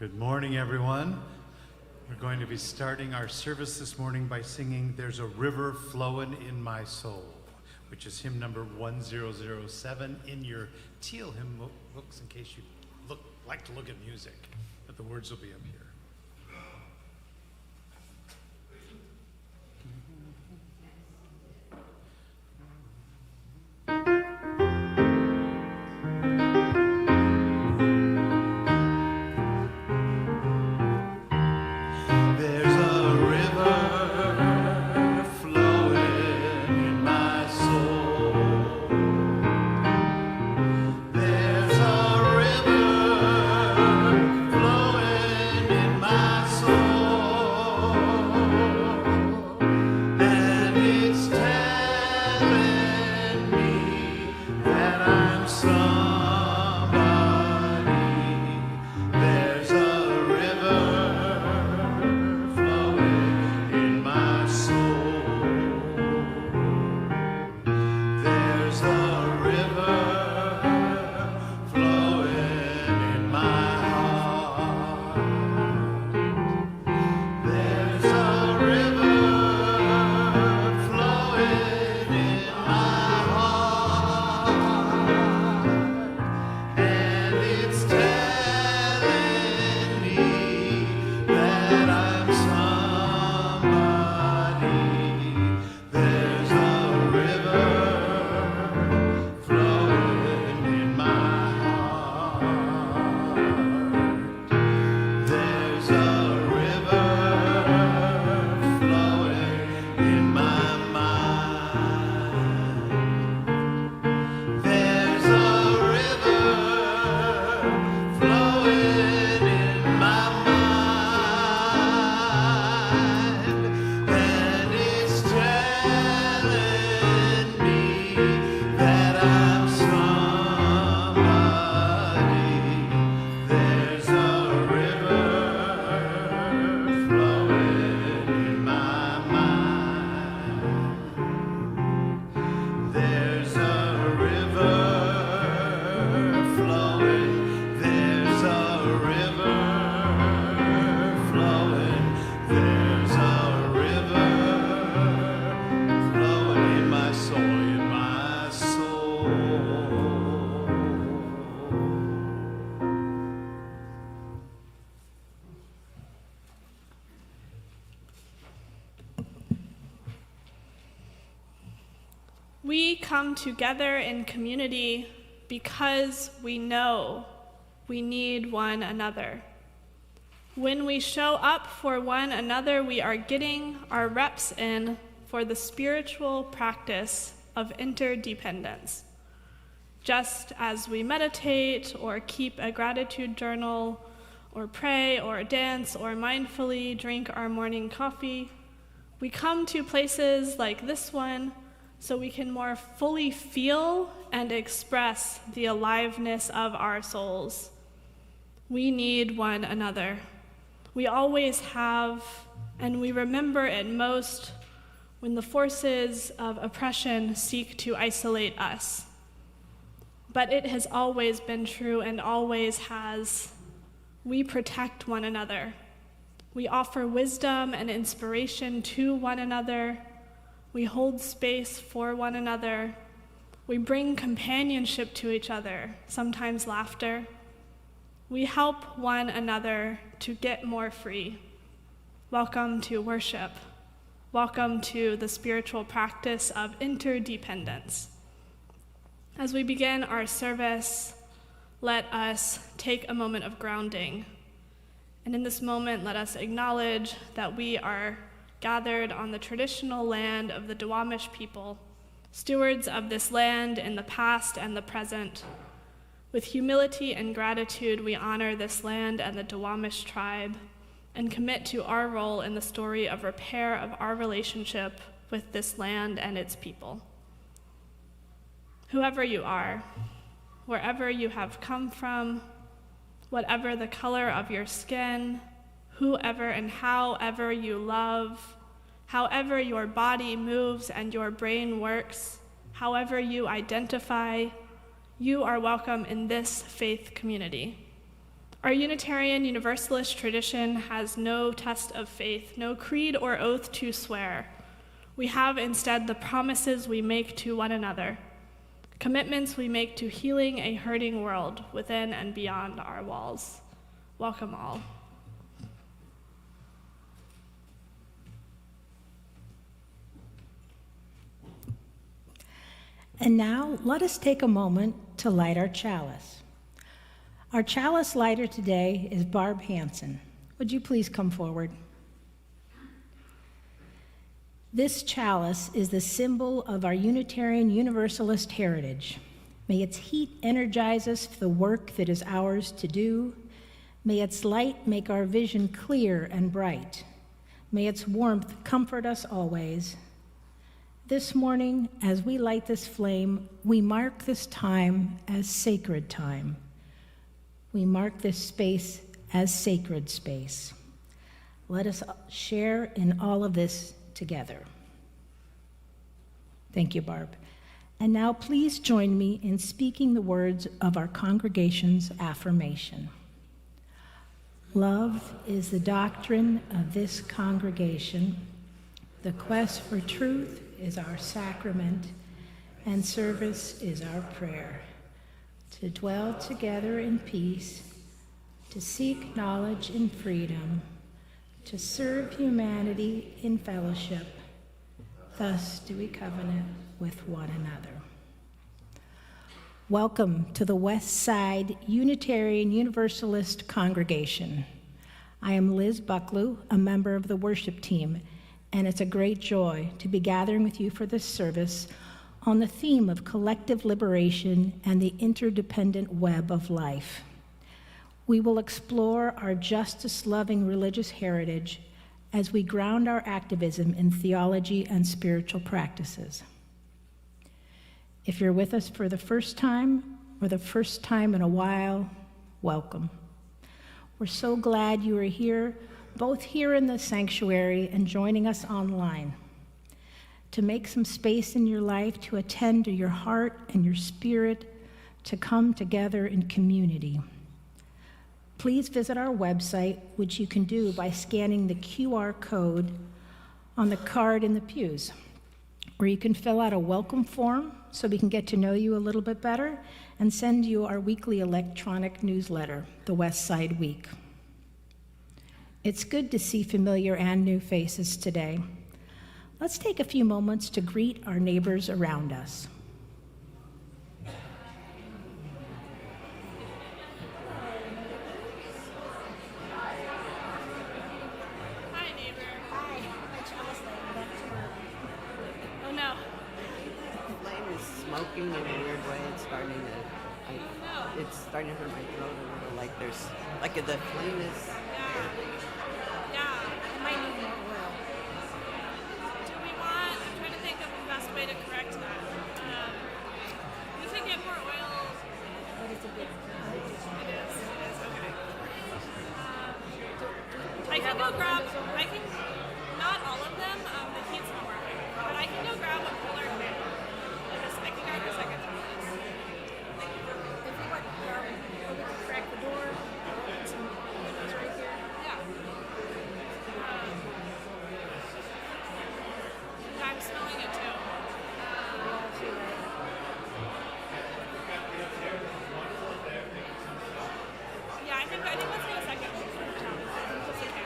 Good morning, everyone. We're going to be starting our service this morning by singing There's a River Flowin' in My Soul, which is hymn number 1007 in your teal hymn books in case you like to look at music, but the words will be up here. We come together in community because we know we need one another. When we show up for one another, we are getting our reps in for the spiritual practice of interdependence. Just as we meditate or keep a gratitude journal or pray or dance or mindfully drink our morning coffee, we come to places like this one so we can more fully feel and express the aliveness of our souls. We need one another. We always have, and we remember it most when the forces of oppression seek to isolate us. But it has always been true and always has. We protect one another. We offer wisdom and inspiration to one another. We hold space for one another. We bring companionship to each other, sometimes laughter. We help one another to get more free. Welcome to worship. Welcome to the spiritual practice of interdependence. As we begin our service, let us take a moment of grounding. And in this moment, let us acknowledge that we are gathered on the traditional land of the Duwamish people, stewards of this land in the past and the present. With humility and gratitude, we honor this land and the Duwamish tribe and commit to our role in the story of repair of our relationship with this land and its people. Whoever you are, wherever you have come from, whatever the color of your skin, whoever and however you love, however your body moves and your brain works, however you identify, you are welcome in this faith community. Our Unitarian Universalist tradition has no test of faith, no creed or oath to swear. We have instead the promises we make to one another, commitments we make to healing a hurting world within and beyond our walls. Welcome all. And now, let us take a moment to light our chalice. Our chalice lighter today is Barb Hansen. Would you please come forward? This chalice is the symbol of our Unitarian Universalist heritage. May its heat energize us for the work that is ours to do. May its light make our vision clear and bright. May its warmth comfort us always. This morning, as we light this flame, we mark this time as sacred time. We mark this space as sacred space. Let us share in all of this together. Thank you, Barb. And now please join me in speaking the words of our congregation's affirmation. Love is the doctrine of this congregation. The quest for truth is our sacrament, and service is our prayer. To dwell together in peace, to seek knowledge in freedom, to serve humanity in fellowship. Thus do we covenant with one another. Welcome to the West Side Unitarian Universalist congregation. I am Liz Bucklew, a member of the worship team, and it's a great joy to be gathering with you for this service on the theme of collective liberation and the interdependent web of life. We will explore our justice-loving religious heritage as we ground our activism in theology and spiritual practices. If you're with us for the first time or the first time in a while, welcome. We're so glad you are here, both here in the sanctuary and joining us online. To make some space in your life to attend to your heart and your spirit, to come together in community. Please visit our website, which you can do by scanning the QR code on the card in the pews. Or you can fill out a welcome form so we can get to know you a little bit better and send you our weekly electronic newsletter, the West Side Week. It's good to see familiar and new faces today. Let's take a few moments to greet our neighbors around us. Hi, neighbor. Hi, my chalice lighting back tomorrow. Oh no. The flame is smoking in a weird way. It's starting to, it's starting to hurt my throat a little. Like there's, like the flame is. Yeah. I might need more oil. Do we want, I'm trying to think of the best way to correct that. We can get more oil. But it's a bit. It is, okay. I can go grab, not all of them, the heat's not working, but I can go grab a cooler fan. I can grab a second. If you want, we can crack the door. Some windows right here. Yeah. I'm smelling it too. Yeah, I think let's go a second. Just okay.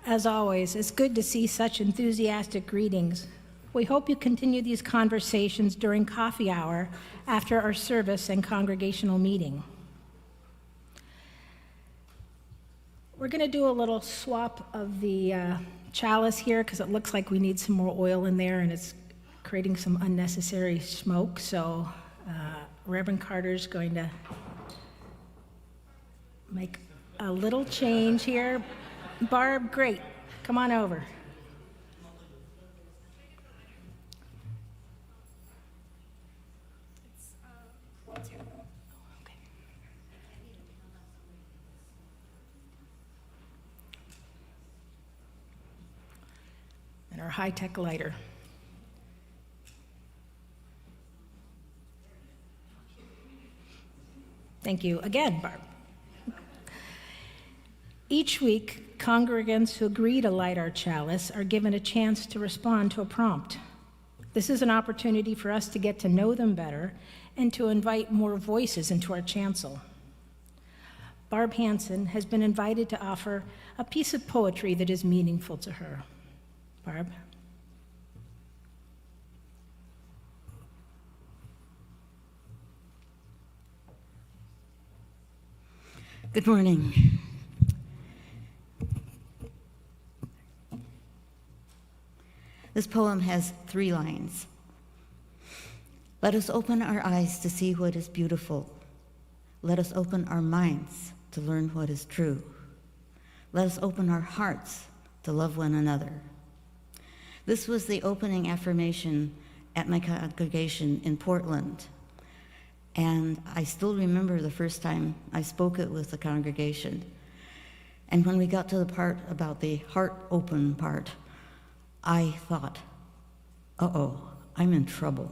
As always, it's good to see such enthusiastic greetings. We hope you continue these conversations during coffee hour after our service and congregational meeting. We're going to do a little swap of the chalice here because it looks like we need some more oil in there and it's creating some unnecessary smoke. So Reverend Carter's going to make a little change here. Barb, great. Come on over. And our high-tech lighter. Thank you again, Barb. Each week, congregants who agree to light our chalice are given a chance to respond to a prompt. This is an opportunity for us to get to know them better and to invite more voices into our chancel. Barb Hansen has been invited to offer a piece of poetry that is meaningful to her. Barb? Good morning. This poem has 3 lines. Let us open our eyes to see what is beautiful. Let us open our minds to learn what is true. Let us open our hearts to love one another. This was the opening affirmation at my congregation in Portland. And I still remember the first time I spoke it with the congregation. And when we got to the part about the heart open part, I thought, uh-oh, I'm in trouble.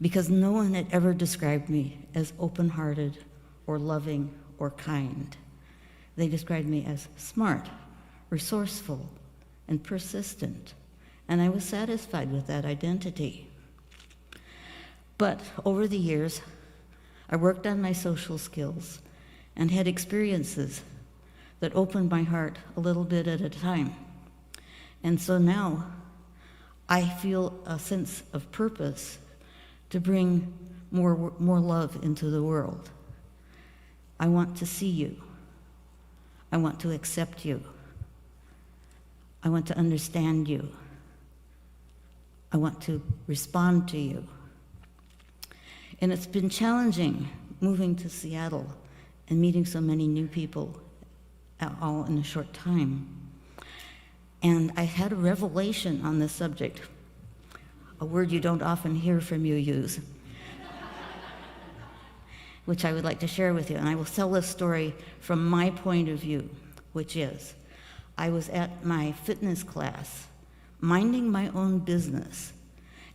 Because no one had ever described me as open-hearted or loving or kind. They described me as smart, resourceful, and persistent. And I was satisfied with that identity. But over the years, I worked on my social skills and had experiences that opened my heart a little bit at a time. And so now I feel a sense of purpose to bring more love into the world. I want to see you. I want to accept you. I want to understand you. I want to respond to you. And it's been challenging moving to Seattle and meeting so many new people all in a short time. And I had a revelation on this subject, a word you don't often hear from you use, which I would like to share with you. And I will tell this story from my point of view, which is, I was at my fitness class, minding my own business,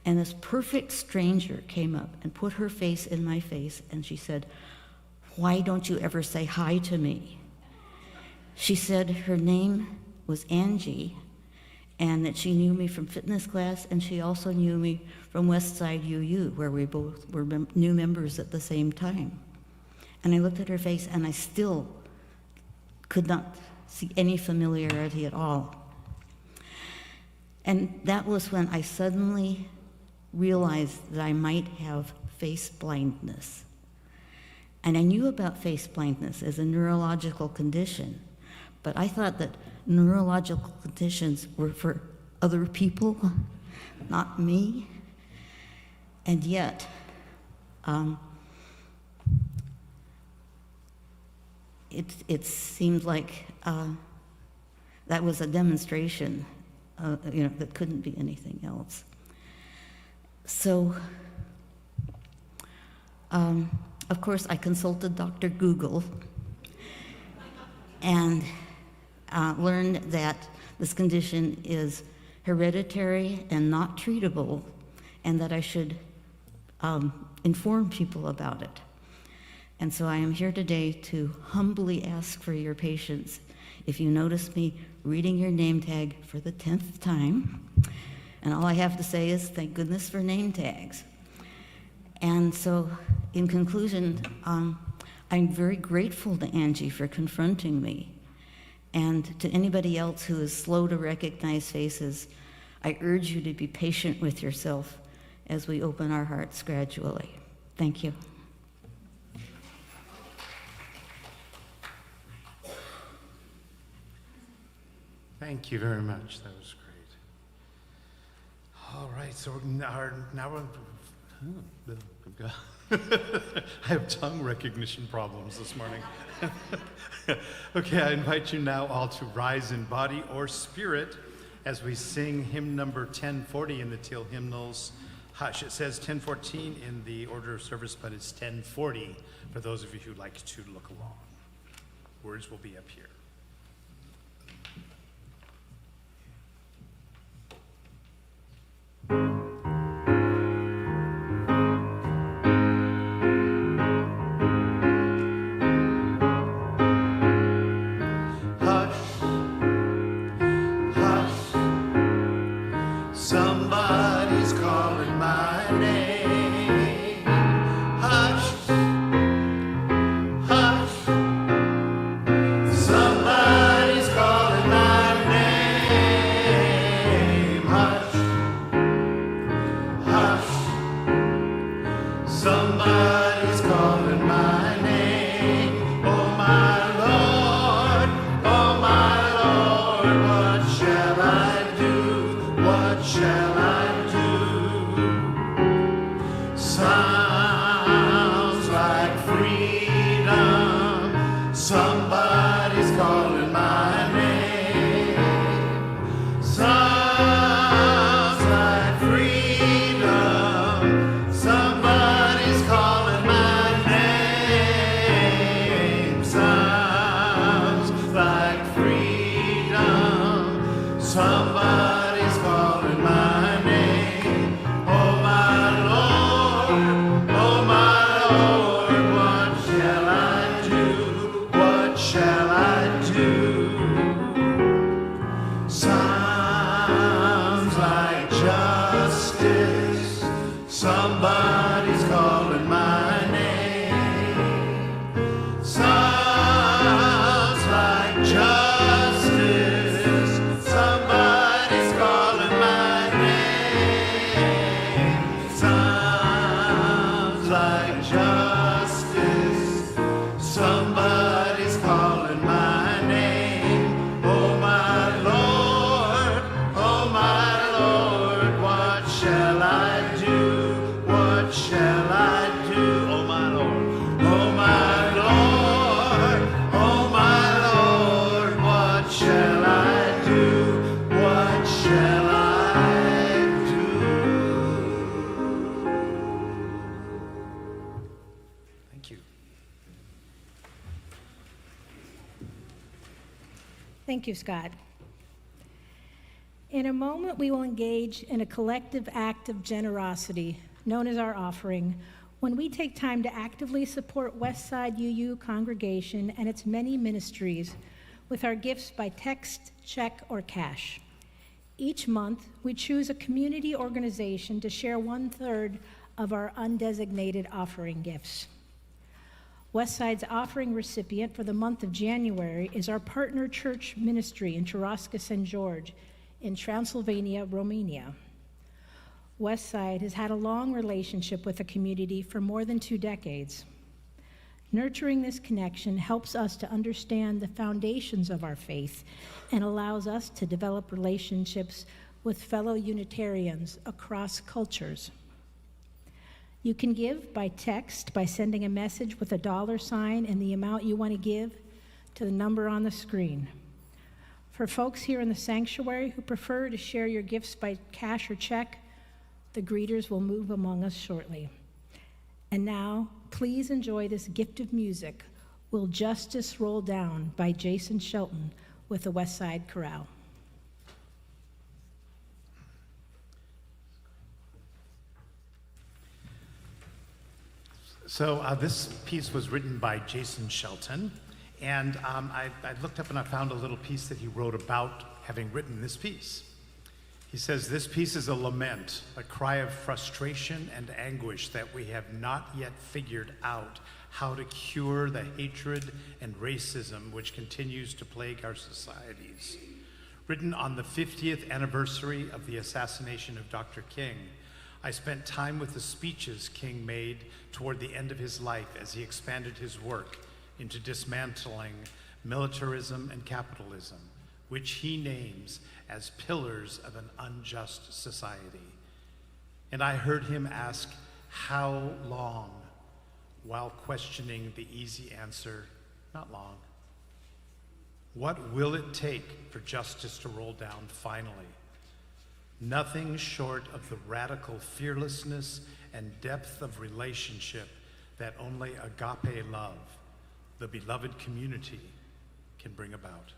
and this perfect stranger came up and put her face in my face, and she said, "Why don't you ever say hi to me?" She said her name was Angie, and that she knew me from fitness class, and she also knew me from Westside UU, where we both were new members at the same time. And I looked at her face, and I still could not see any familiarity at all. And that was when I suddenly realized that I might have face blindness. And I knew about face blindness as a neurological condition, but I thought that neurological conditions were for other people, not me. And yet, it seemed like that was a demonstration, that couldn't be anything else. So, of course, I consulted Dr. Google and learned that this condition is hereditary and not treatable, and that I should inform people about it. And so I am here today to humbly ask for your patience if you notice me reading your name tag for the 10th time. And all I have to say is, thank goodness for name tags. And so, in conclusion, I'm very grateful to Angie for confronting me. And to anybody else who is slow to recognize faces, I urge you to be patient with yourself as we open our hearts gradually. Thank you. Thank you very much. That was great. All right, so now I have tongue recognition problems this morning. Okay, I invite you now all to rise in body or spirit as we sing hymn number 1040 in the Teal hymnals. Hush, it says 1014 in the order of service, but it's 1040 for those of you who like to look along. Words will be up here. Somebody's calling my name. Hush, hush. Somebody's calling my name. Hush, hush. Somebody's calling my name. Oh my Lord, what shall I do? What shall I do? Sounds like freedom. Somebody's calling my name. Sounds like freedom. Somebody's calling my name. Sounds like freedom. Somebody's calling my name. Oh my Lord, what shall I do? What shall I do? Sounds like justice. Somebody's calling my name. Sounds like justice. Somebody's calling my name. Sounds like justice. Somebody's calling my name. Oh my Lord, what shall I do? What shall I do? Oh my Lord, what shall I do? What shall I do? Thank you. Thank you, Scott. In a moment, we will engage in a collective act of generosity, known as our offering, when we take time to actively support Westside UU congregation and its many ministries with our gifts by text, check, or cash. Each month, we choose a community organization to share 1/3 of our undesignated offering gifts. Westside's offering recipient for the month of January is our partner church ministry in Taraska St. George in Transylvania, Romania. Westside has had a long relationship with the community for more than 2 decades. Nurturing this connection helps us to understand the foundations of our faith and allows us to develop relationships with fellow Unitarians across cultures. You can give by text by sending a message with a $sign and the amount you want to give to the number on the screen. For folks here in the sanctuary who prefer to share your gifts by cash or check, the greeters will move among us shortly. And now, please enjoy this gift of music, Will Justice Roll Down by Jason Shelton with the Westside Chorale. So this piece was written by Jason Shelton, and I looked up and I found a little piece that he wrote about having written this piece. He says, "This piece is a lament, a cry of frustration and anguish that we have not yet figured out how to cure the hatred and racism which continues to plague our societies. Written on the 50th anniversary of the assassination of Dr. King, I spent time with the speeches King made toward the end of his life as he expanded his work into dismantling militarism and capitalism, which he names as pillars of an unjust society. And I heard him ask, how long? While questioning the easy answer, not long. What will it take for justice to roll down finally? Nothing short of the radical fearlessness and depth of relationship that only agape love, the beloved community, can bring about.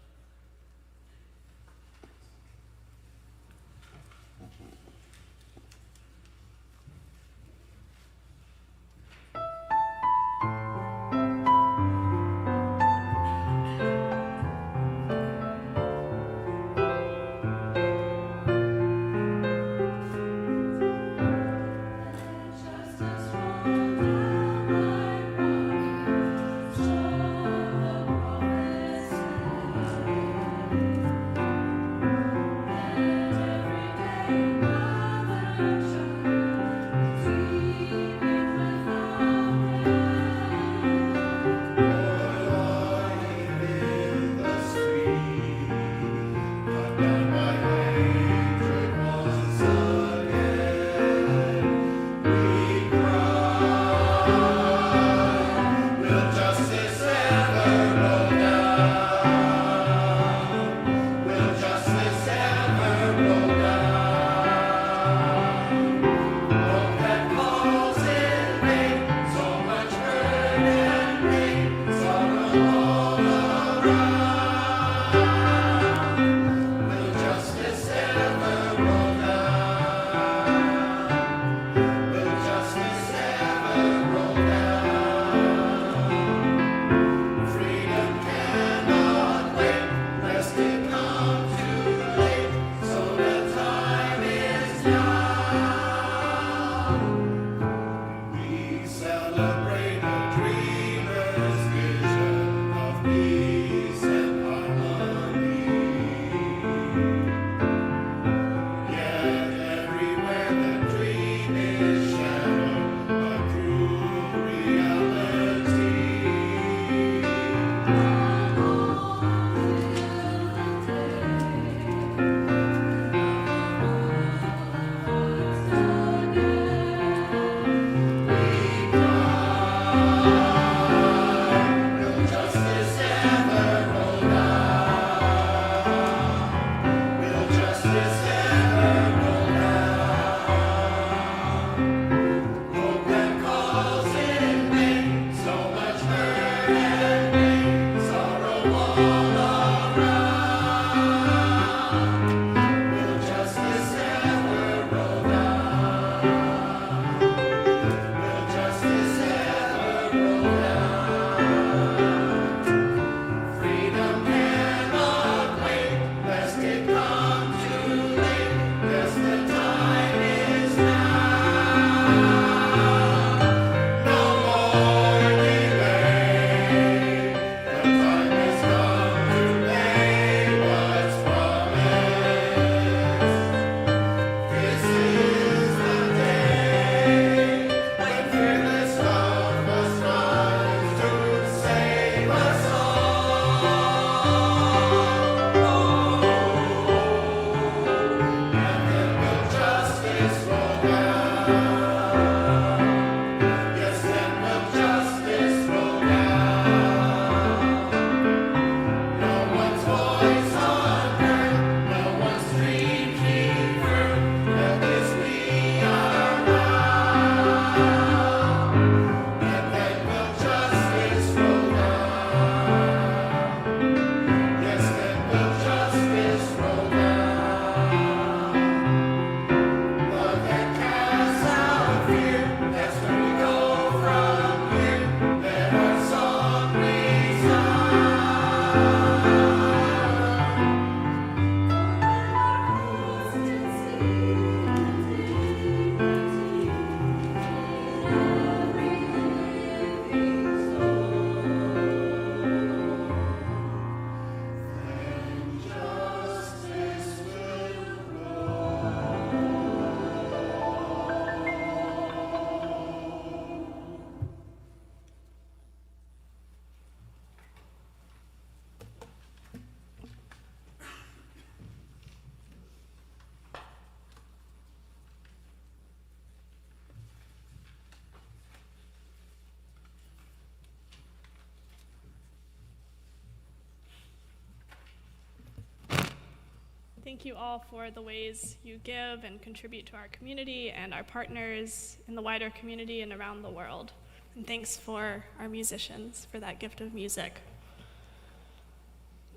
thank you all for the ways you give and contribute to our community and our partners in the wider community and around the world. And thanks for our musicians for that gift of music.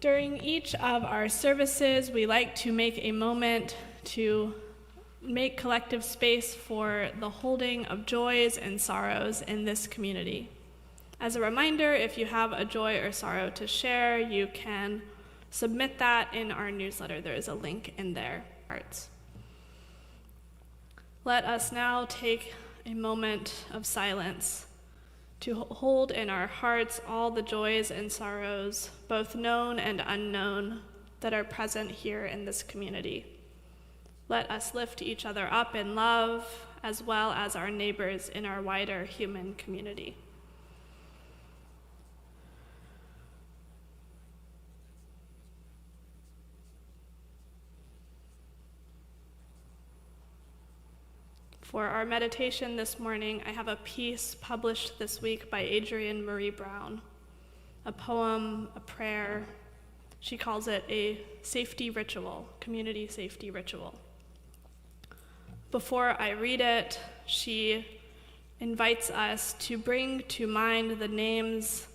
During each of our services, we like to make a moment to make collective space for the holding of joys and sorrows in this community. As a reminder, if you have a joy or sorrow to share, you can submit that in our newsletter. There is a link in there. Let us now take a moment of silence to hold in our hearts all the joys and sorrows, both known and unknown, that are present here in this community. Let us lift each other up in love, as well as our neighbors in our wider human community. For our meditation this morning, I have a piece published this week by Adrienne Marie Brown, a poem, a prayer. She calls it a safety ritual, community safety ritual. Before I read it, she invites us to bring to mind the names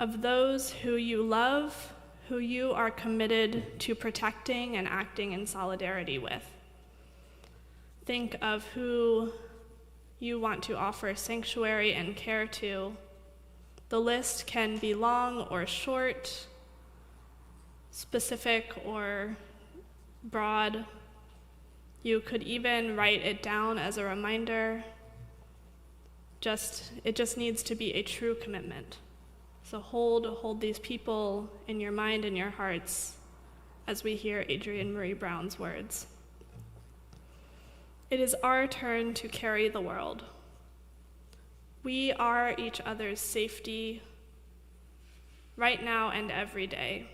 of those who you love, who you are committed to protecting and acting in solidarity with. Think of who you want to offer sanctuary and care to. The list can be long or short, specific or broad. You could even write it down as a reminder. It just needs to be a true commitment. So hold these people in your mind and your hearts as we hear Adrienne Marie Brown's words. It is our turn to carry the world. We are each other's safety right now and every day.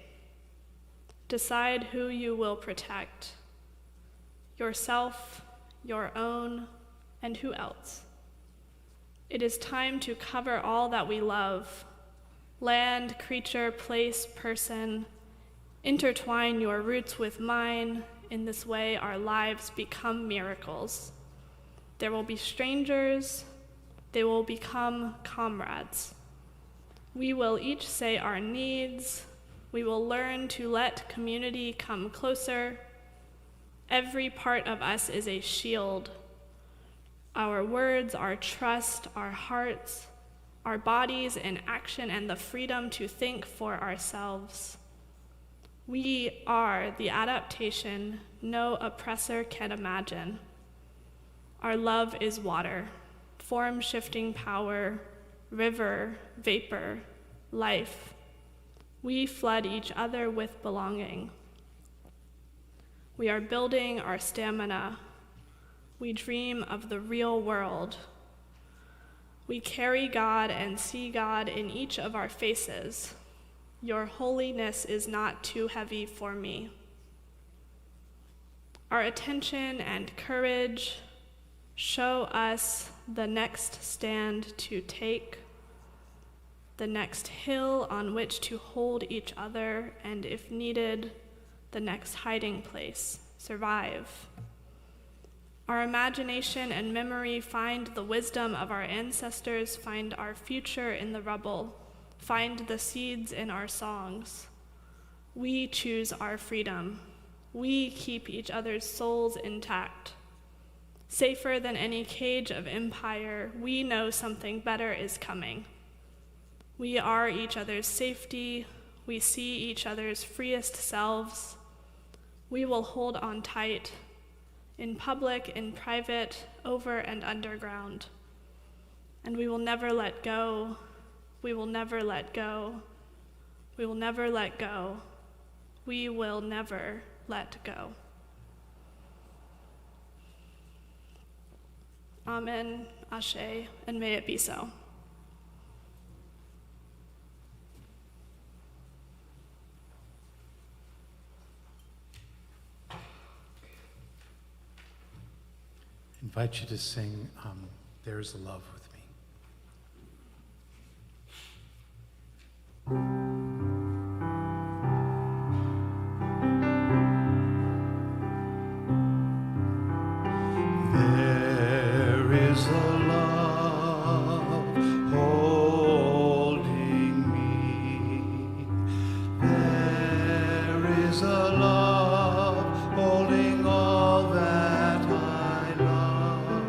Decide who you will protect. Yourself, your own, and who else? It is time to cover all that we love. Land, creature, place, person. Intertwine your roots with mine. In this way, our lives become miracles. There will be strangers. They will become comrades. We will each say our needs. We will learn to let community come closer. Every part of us is a shield. Our words, our trust, our hearts, our bodies in action, and the freedom to think for ourselves. We are the adaptation no oppressor can imagine. Our love is water, form-shifting power, river, vapor, life. We flood each other with belonging. We are building our stamina. We dream of the real world. We carry God and see God in each of our faces. Your holiness is not too heavy for me. Our attention and courage show us the next stand to take, the next hill on which to hold each other, and if needed, the next hiding place, survive. Our imagination and memory find the wisdom of our ancestors, find our future in the rubble, find the seeds in our songs. We choose our freedom. We keep each other's souls intact. Safer than any cage of empire, we know something better is coming. We are each other's safety. We see each other's freest selves. We will hold on tight, in public, in private, over and underground. And we will never let go. We will never let go. We will never let go. We will never let go. Amen, Ashe, and may it be so. Invite you to sing There's a Love with Me. is a love holding all that I love.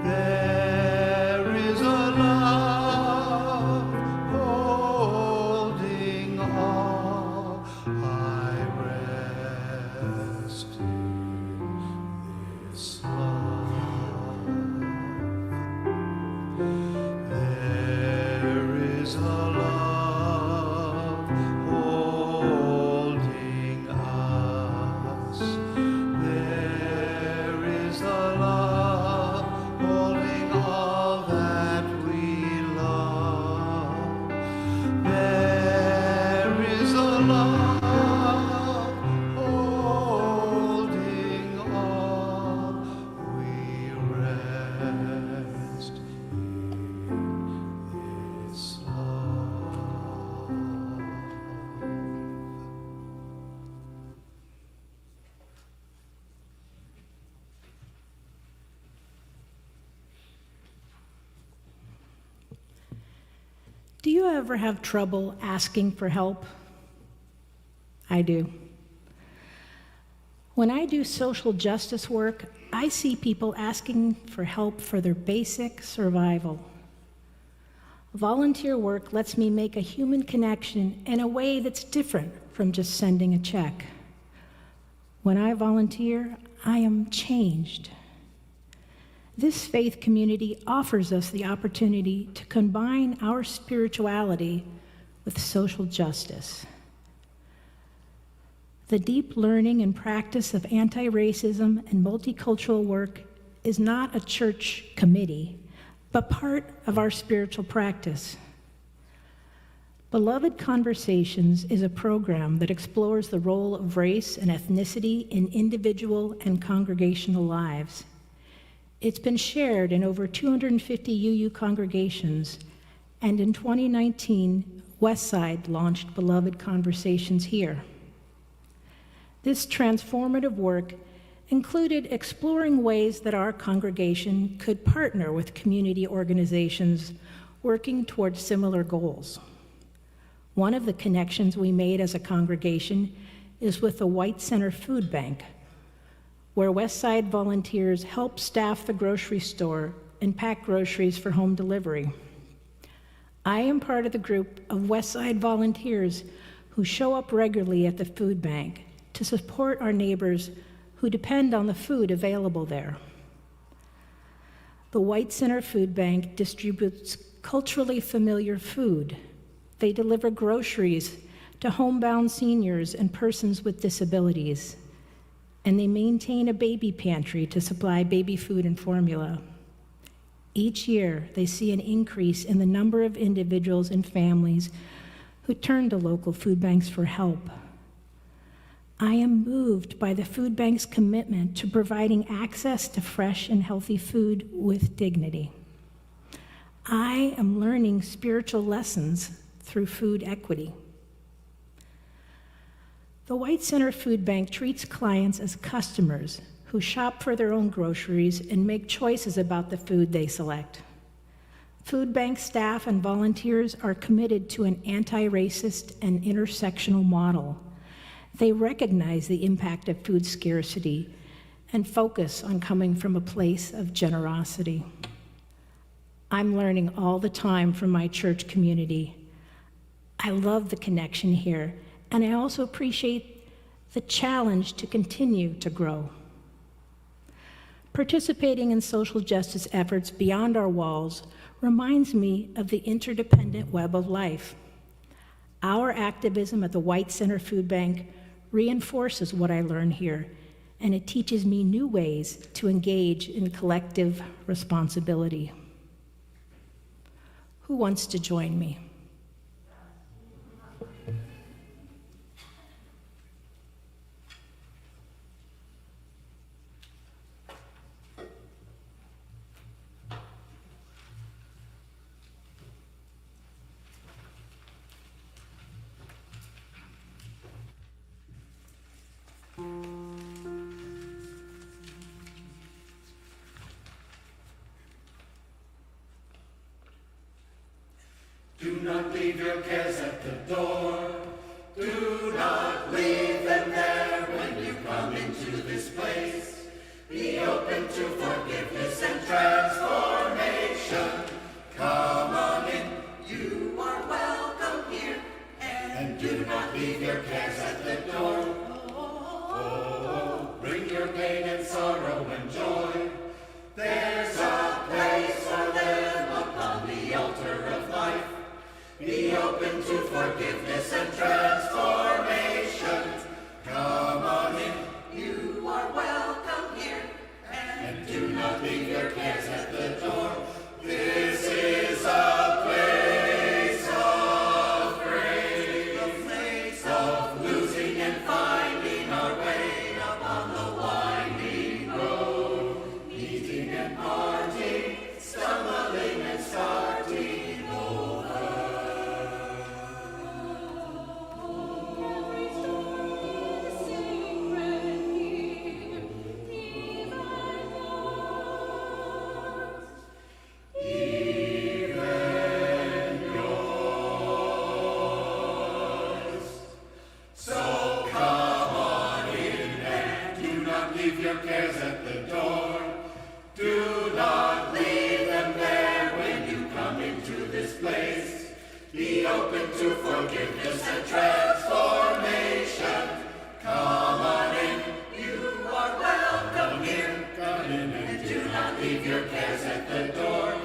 There is a love holding all. I rest in this love. There is a love holding us. There is a love holding all that we love. There is a love holding all. We rest in this love. Do you ever have trouble asking for help? I do. When I do social justice work, I see people asking for help for their basic survival. Volunteer work lets me make a human connection in a way that's different from just sending a check. When I volunteer, I am changed. This faith community offers us the opportunity to combine our spirituality with social justice. The deep learning and practice of anti-racism and multicultural work is not a church committee, but part of our spiritual practice. Beloved Conversations is a program that explores the role of race and ethnicity in individual and congregational lives. It's been shared in over 250 UU congregations, and in 2019, Westside launched Beloved Conversations here. This transformative work included exploring ways that our congregation could partner with community organizations working towards similar goals. One of the connections we made as a congregation is with the White Center Food Bank, where Westside volunteers help staff the grocery store and pack groceries for home delivery. I am part of the group of Westside volunteers who show up regularly at the food bank to support our neighbors who depend on the food available there. The White Center Food Bank distributes culturally familiar food. They deliver groceries to homebound seniors and persons with disabilities, and they maintain a baby pantry to supply baby food and formula. Each year, they see an increase in the number of individuals and families who turn to local food banks for help. I am moved by the food bank's commitment to providing access to fresh and healthy food with dignity. I am learning spiritual lessons through food equity. The White Center Food Bank treats clients as customers who shop for their own groceries and make choices about the food they select. Food bank staff and volunteers are committed to an anti-racist and intersectional model. They recognize the impact of food scarcity and focus on coming from a place of generosity. I'm learning all the time from my church community. I love the connection here, and I also appreciate the challenge to continue to grow. Participating in social justice efforts beyond our walls reminds me of the interdependent web of life. Our activism at the White Center Food Bank reinforces what I learn here, and it teaches me new ways to engage in collective responsibility. Who wants to join me? Do not leave your cares at the door. Do not leave. do not leave your cares at the door. Oh, bring your pain and sorrow and joy. There's a place for them upon the altar of life. Be open to forgiveness and transformation. Come on in, you are welcome here. And do not leave your cares at the door. This is a place of grace, a place of losing and finding our way upon the winding road, meeting and parting, stumbling and starting over. Leave your cares at the door. Do not leave them there when you come into this place. Be open to forgiveness and transformation. Come on in, you are welcome here. Come in and do not leave your cares at the door.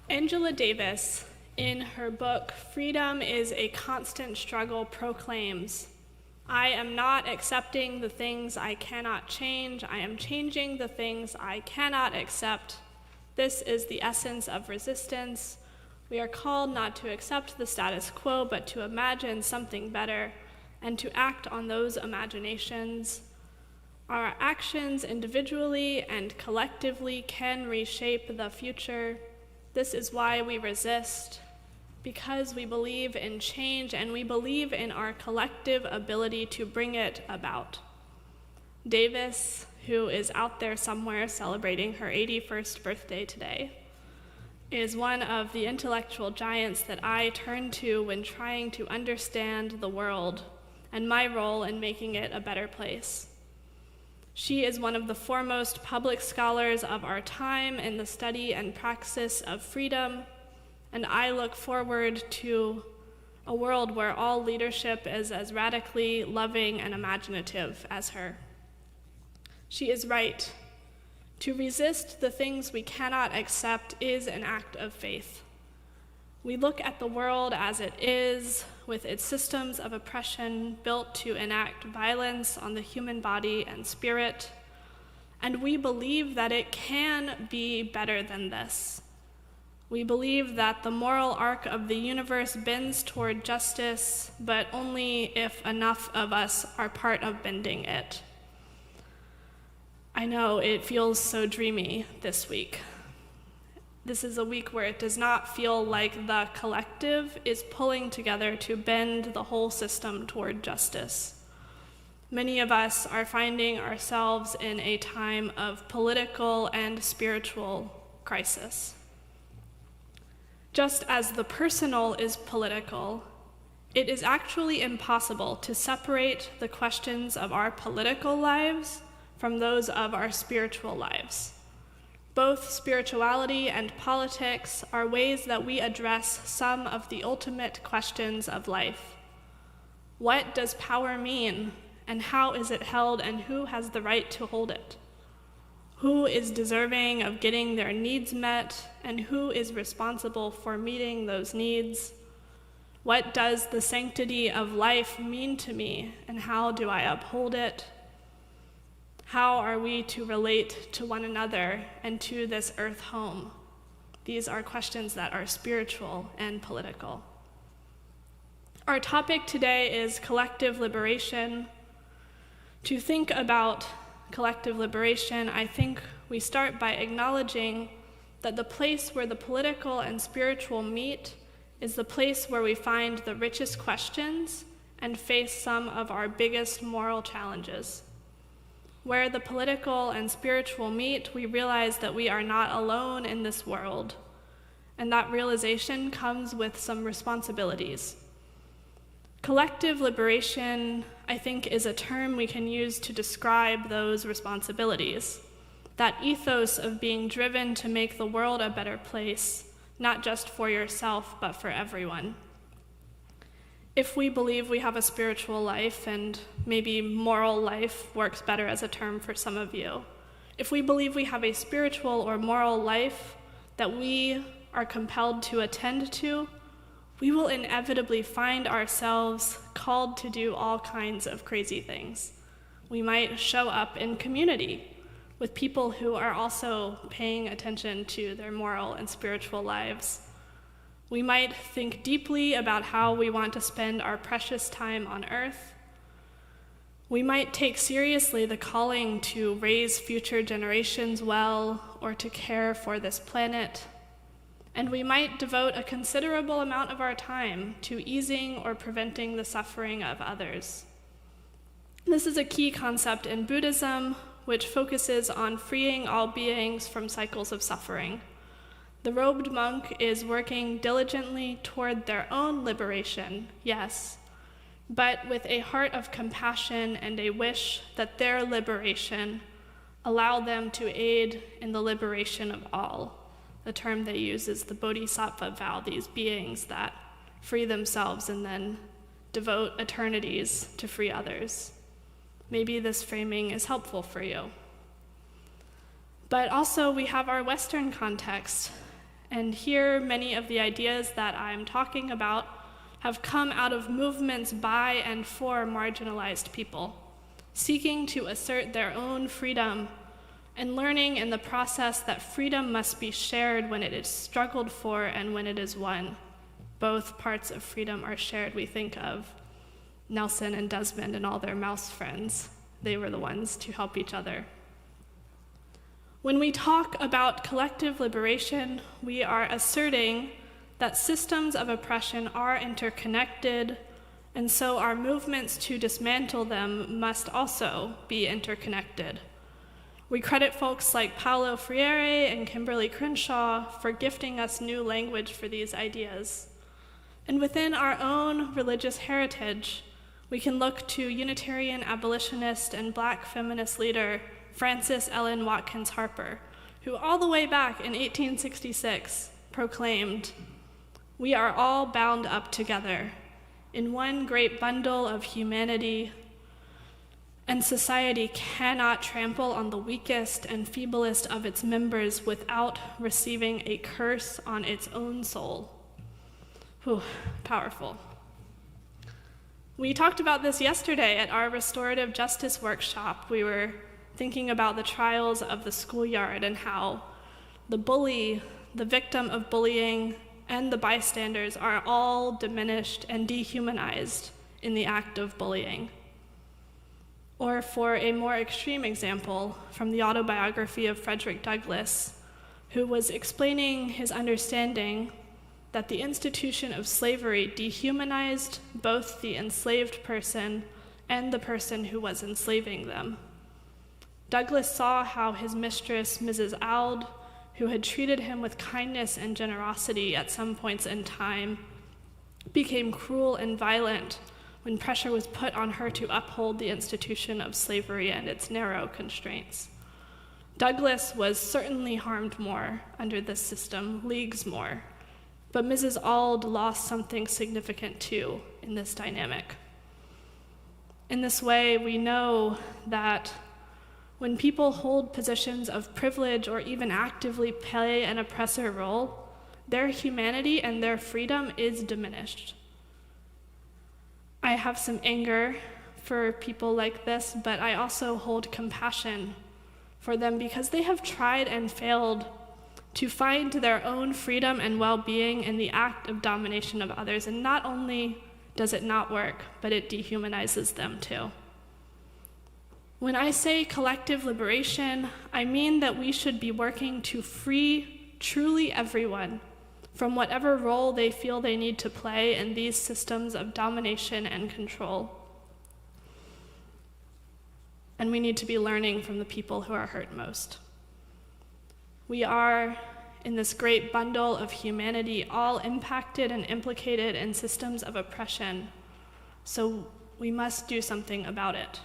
Angela Davis, in her book, Freedom is a Constant Struggle, proclaims, I am not accepting the things I cannot change. I am changing the things I cannot accept. This is the essence of resistance. We are called not to accept the status quo, but to imagine something better and to act on those imaginations. Our actions individually and collectively can reshape the future. This is why we resist, because we believe in change and we believe in our collective ability to bring it about. Davis, who is out there somewhere celebrating her 81st birthday today, is one of the intellectual giants that I turn to when trying to understand the world and my role in making it a better place. She is one of the foremost public scholars of our time in the study and praxis of freedom, and I look forward to a world where all leadership is as radically loving and imaginative as her. She is right. To resist the things we cannot accept is an act of faith. We look at the world as it is, with its systems of oppression built to enact violence on the human body and spirit, and we believe that it can be better than this. We believe that the moral arc of the universe bends toward justice, but only if enough of us are part of bending it. I know it feels so dreamy this week. This is a week where it does not feel like the collective is pulling together to bend the whole system toward justice. Many of us are finding ourselves in a time of political and spiritual crisis. Just as the personal is political, it is actually impossible to separate the questions of our political lives from those of our spiritual lives. Both spirituality and politics are ways that we address some of the ultimate questions of life. What does power mean, and how is it held, and who has the right to hold it? Who is deserving of getting their needs met, and who is responsible for meeting those needs? What does the sanctity of life mean to me, and how do I uphold it? How are we to relate to one another and to this earth home? These are questions that are spiritual and political. Our topic today is collective liberation. To think about collective liberation, I think we start by acknowledging that the place where the political and spiritual meet is the place where we find the richest questions and face some of our biggest moral challenges. Where the political and spiritual meet, we realize that we are not alone in this world. And that realization comes with some responsibilities. Collective liberation, I think, is a term we can use to describe those responsibilities. That ethos of being driven to make the world a better place, not just for yourself, but for everyone. If we believe we have a spiritual life, and maybe moral life works better as a term for some of you, if we believe we have a spiritual or moral life that we are compelled to attend to, we will inevitably find ourselves called to do all kinds of crazy things. We might show up in community with people who are also paying attention to their moral and spiritual lives. We might think deeply about how we want to spend our precious time on earth. We might take seriously the calling to raise future generations well or to care for this planet. And we might devote a considerable amount of our time to easing or preventing the suffering of others. This is a key concept in Buddhism, which focuses on freeing all beings from cycles of suffering. The robed monk is working diligently toward their own liberation, yes, but with a heart of compassion and a wish that their liberation allow them to aid in the liberation of all. The term they use is the bodhisattva vow, these beings that free themselves and then devote eternities to free others. Maybe this framing is helpful for you. But also we have our Western context, and here many of the ideas that I'm talking about have come out of movements by and for marginalized people, seeking to assert their own freedom and learning in the process that freedom must be shared when it is struggled for and when it is won. Both parts of freedom are shared. We think of Nelson and Desmond and all their mouse friends. They were the ones to help each other. When we talk about collective liberation, we are asserting that systems of oppression are interconnected, and so our movements to dismantle them must also be interconnected. We credit folks like Paulo Freire and Kimberly Crenshaw for gifting us new language for these ideas. And within our own religious heritage, we can look to Unitarian abolitionist and Black feminist leader Frances Ellen Watkins Harper, who all the way back in 1866 proclaimed, "We are all bound up together in one great bundle of humanity, and society cannot trample on the weakest and feeblest of its members without receiving a curse on its own soul." Whew, powerful. We talked about this yesterday at our restorative justice workshop. We were thinking about the trials of the schoolyard and how the bully, the victim of bullying, and the bystanders are all diminished and dehumanized in the act of bullying. Or for a more extreme example, from the autobiography of Frederick Douglass, who was explaining his understanding that the institution of slavery dehumanized both the enslaved person and the person who was enslaving them. Douglass saw how his mistress, Mrs. Auld, who had treated him with kindness and generosity at some points in time, became cruel and violent when pressure was put on her to uphold the institution of slavery and its narrow constraints. Douglass was certainly harmed more under this system, leagues more, but Mrs. Auld lost something significant too in this dynamic. In this way, we know that when people hold positions of privilege or even actively play an oppressor role, their humanity and their freedom is diminished. I have some anger for people like this, but I also hold compassion for them because they have tried and failed to find their own freedom and well-being in the act of domination of others. And not only does it not work, but it dehumanizes them too. When I say collective liberation, I mean that we should be working to free truly everyone from whatever role they feel they need to play in these systems of domination and control. and we need to be learning from the people who are hurt most. We are, in this great bundle of humanity, all impacted and implicated in systems of oppression, so we must do something about it.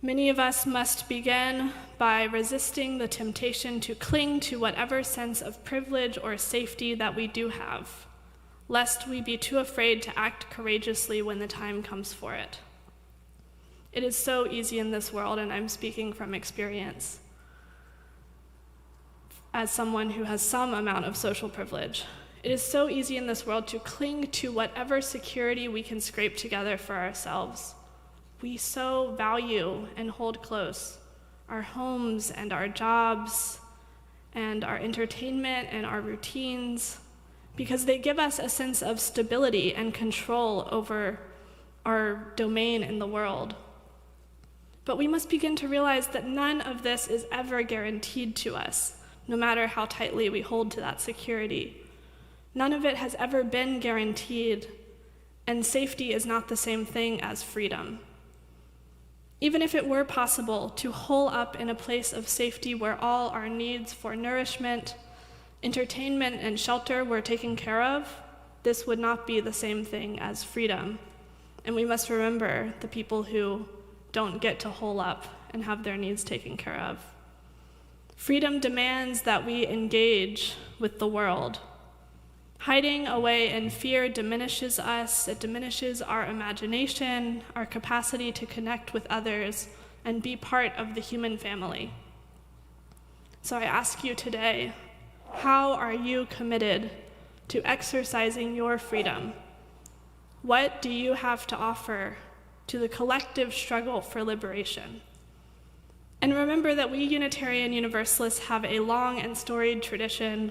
Many of us must begin by resisting the temptation to cling to whatever sense of privilege or safety that we do have, lest we be too afraid to act courageously when the time comes for it. It is so easy in this world, and I'm speaking from experience, as someone who has some amount of social privilege. It is so easy in this world to cling to whatever security we can scrape together for ourselves. We so value and hold close our homes and our jobs and our entertainment and our routines because they give us a sense of stability and control over our domain in the world. But we must begin to realize that none of this is ever guaranteed to us, no matter how tightly we hold to that security. None of it has ever been guaranteed, and safety is not the same thing as freedom. Even if it were possible to hole up in a place of safety where all our needs for nourishment, entertainment, and shelter were taken care of, this would not be the same thing as freedom. And we must remember the people who don't get to hole up and have their needs taken care of. Freedom demands that we engage with the world. Hiding away in fear diminishes us, it diminishes our imagination, our capacity to connect with others, and be part of the human family. So I ask you today, how are you committed to exercising your freedom? What do you have to offer to the collective struggle for liberation? And remember that we Unitarian Universalists have a long and storied tradition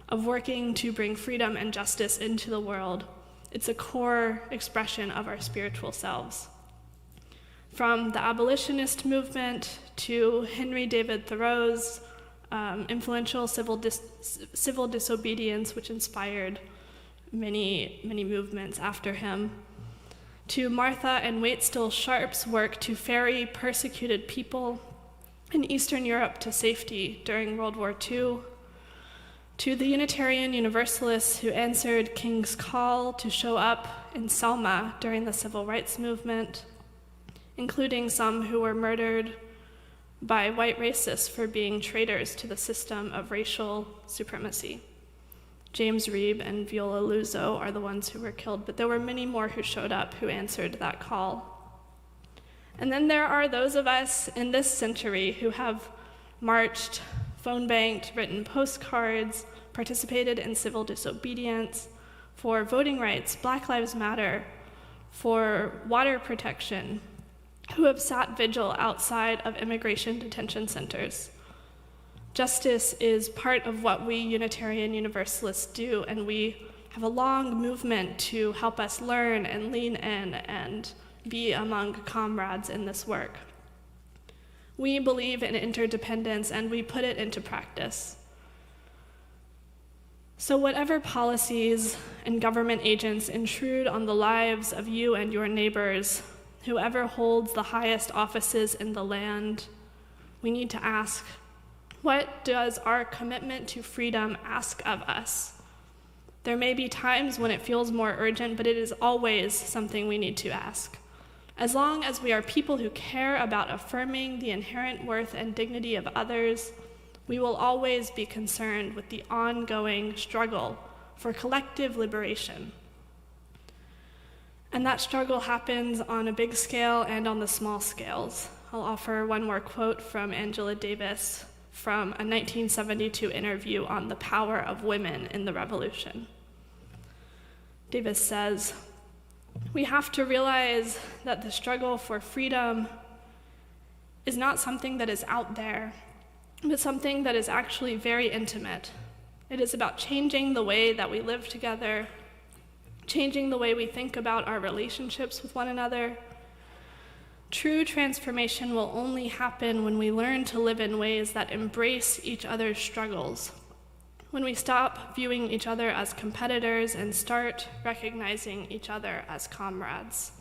of working to bring freedom and justice into the world. It's a core expression of our spiritual selves. From the abolitionist movement to Henry David Thoreau's influential civil disobedience, which inspired many movements after him, to Martha and Waitstill Sharp's work to ferry persecuted people in Eastern Europe to safety during World War II, to the Unitarian Universalists who answered King's call to show up in Selma during the Civil Rights Movement, including some who were murdered by white racists for being traitors to the system of racial supremacy. James Reeb and Viola Luzo are the ones who were killed, but there were many more who showed up who answered that call. And then there are those of us in this century who have marched, phone banked, written postcards, participated in civil disobedience, for voting rights, Black Lives Matter, for water protection, who have sat vigil outside of immigration detention centers. Justice is part of what we Unitarian Universalists do, and we have a long movement to help us learn and lean in and be among comrades in this work. We believe in interdependence, and we put it into practice. So whatever policies and government agents intrude on the lives of you and your neighbors, whoever holds the highest offices in the land, we need to ask, what does our commitment to freedom ask of us? There may be times when it feels more urgent, but it is always something we need to ask. As long as we are people who care about affirming the inherent worth and dignity of others, we will always be concerned with the ongoing struggle for collective liberation. And that struggle happens on a big scale and on the small scales. I'll offer one more quote from Angela Davis from a 1972 interview on the power of women in the revolution. Davis says, "We have to realize that the struggle for freedom is not something that is out there, but something that is actually very intimate. It is about changing the way that we live together, changing the way we think about our relationships with one another. True transformation will only happen when we learn to live in ways that embrace each other's struggles, when we stop viewing each other as competitors and start recognizing each other as comrades."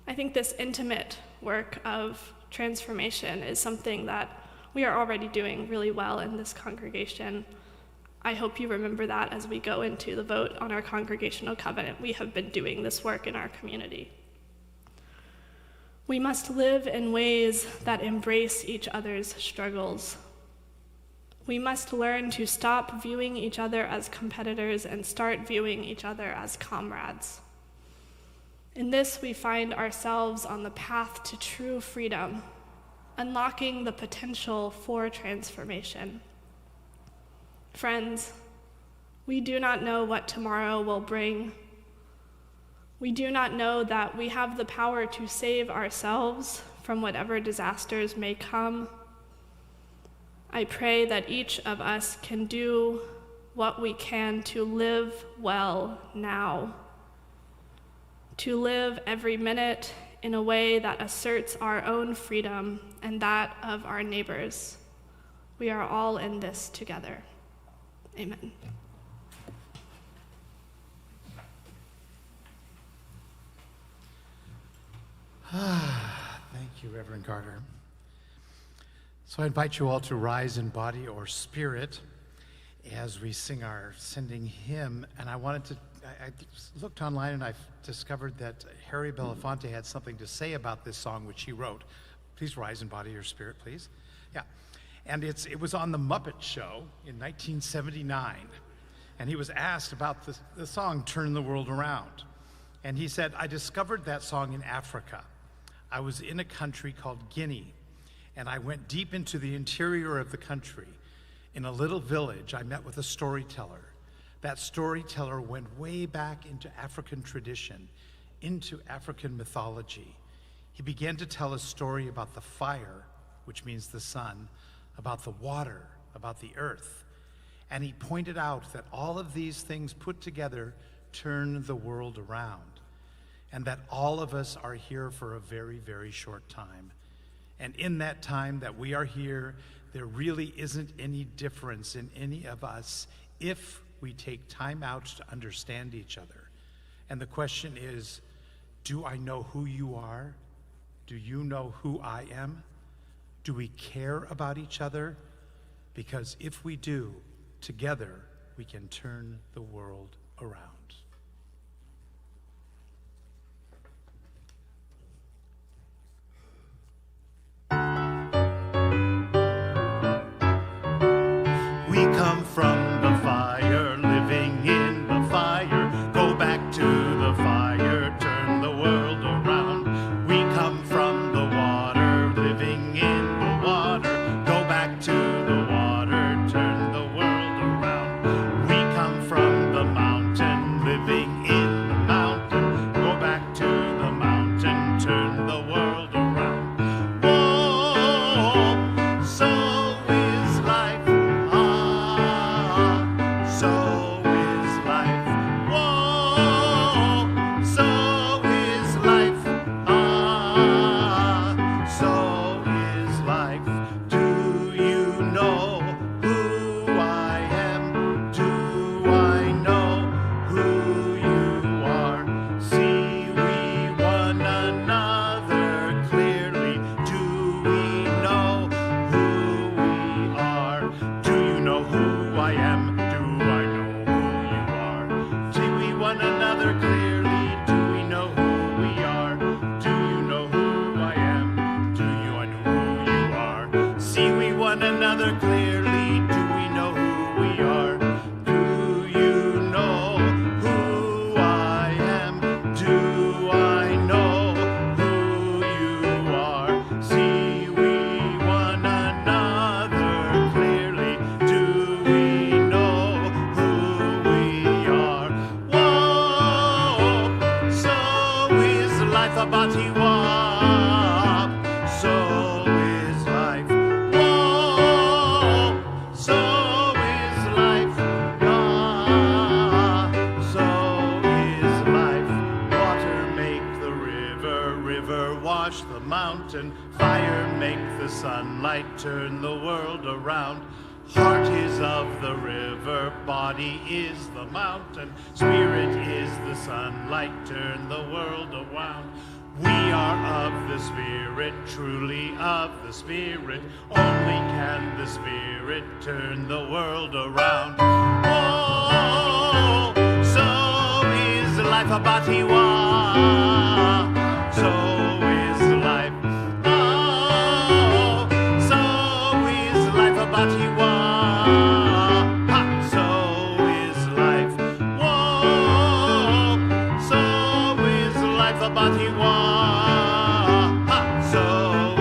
I think this intimate work of transformation is something that we are already doing really well in this congregation. I hope you remember that as we go into the vote on our congregational covenant. We have been doing this work in our community. We must live in ways that embrace each other's struggles. We must learn to stop viewing each other as competitors and start viewing each other as comrades. In this, we find ourselves on the path to true freedom, unlocking the potential for transformation. Friends, we do not know what tomorrow will bring. We do not know that we have the power to save ourselves from whatever disasters may come. I pray that each of us can do what we can to live well now, to live every minute in a way that asserts our own freedom and that of our neighbors. We are all in this together. Amen. Thank you, Reverend Carter. So I invite you all to rise in body or spirit as we sing our sending hymn. And I looked online and I discovered that Harry Belafonte had something to say about this song, which he wrote. Please rise in body or spirit, please. Yeah. And it was on The Muppet Show in 1979. And he was asked about the song, Turn the World Around. And he said, I discovered that song in Africa. I was in a country called Guinea, and I went deep into the interior of the country. In a little village, I met with a storyteller. That storyteller went way back into African tradition, into African mythology. He began to tell a story about the fire, which means the sun, about the water, about the earth. And he pointed out that all of these things put together turn the world around, and that all of us are here for a very, very short time. And in that time that we are here, there really isn't any difference in any of us if we take time out to understand each other. And the question is, do I know who you are? Do you know who I am? Do we care about each other? Because if we do, together we can turn the world around. We come from the fire, living in the fire. Go back to the fire, turn the world around. We come from the water, living in the water. Go back to the water, turn the world around. We come from the mountain, living in the mountain. Go back to the mountain, turn the world around. Whoa, so is life. So is life. Whoa, so is life. So is life. Do you know who I am? Do I know who you are? See we one another clearly. Do we know who we are? Do you know who I am? One another clearly. Do we know who we are? Do you know who I am? Do you know who you are? See we one another clearly. Do we know who we are? Do you know who I am? Do I know who you are? See we one another clearly. Do we know who we are? So is life. Whoa, so is life. So is life. Water make the river, river wash the mountain. Fire make the sunlight turn the world around. Heart is of the river, body is the mountain. Spirit is the sunlight, turn the world around. We are of the Spirit, truly of the Spirit. Only can the Spirit turn the world around. Oh, so is life a batiwa. So is life. Oh, so is life a batiwa. Ha, so is life. Whoa, so is life a batiwa. Ha, so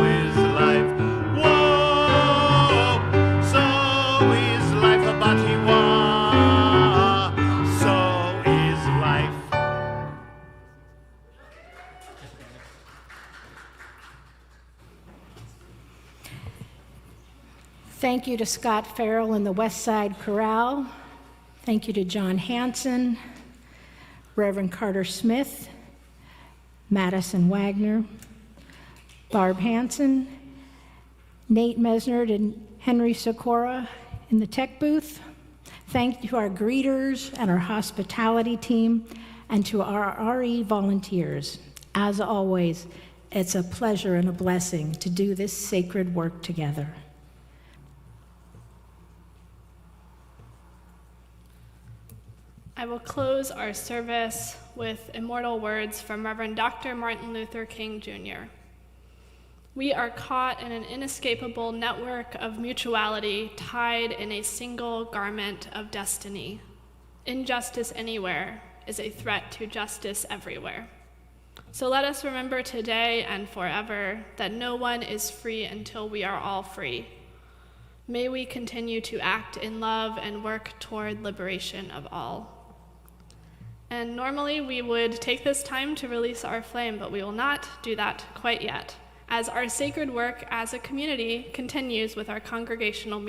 is life. Whoa, so is life a batiwa. So is life. Thank you to Scott Farrell and the West Side Chorale. Thank you to John Hanson, Reverend Carter Smith, Madison Wagner, Barb Hanson, Nate Mesnard, and Henry Sikora in the tech booth. Thank you to our greeters and our hospitality team, and to our RE volunteers. As always, it's a pleasure and a blessing to do this sacred work together. I will close our service with immortal words from Reverend Dr. Martin Luther King Jr. We are caught in an inescapable network of mutuality, tied in a single garment of destiny. Injustice anywhere is a threat to justice everywhere. So let us remember today and forever that no one is free until we are all free. May we continue to act in love and work toward liberation of all. And normally we would take this time to release our flame, but we will not do that quite yet, as our sacred work as a community continues with our congregational meetings.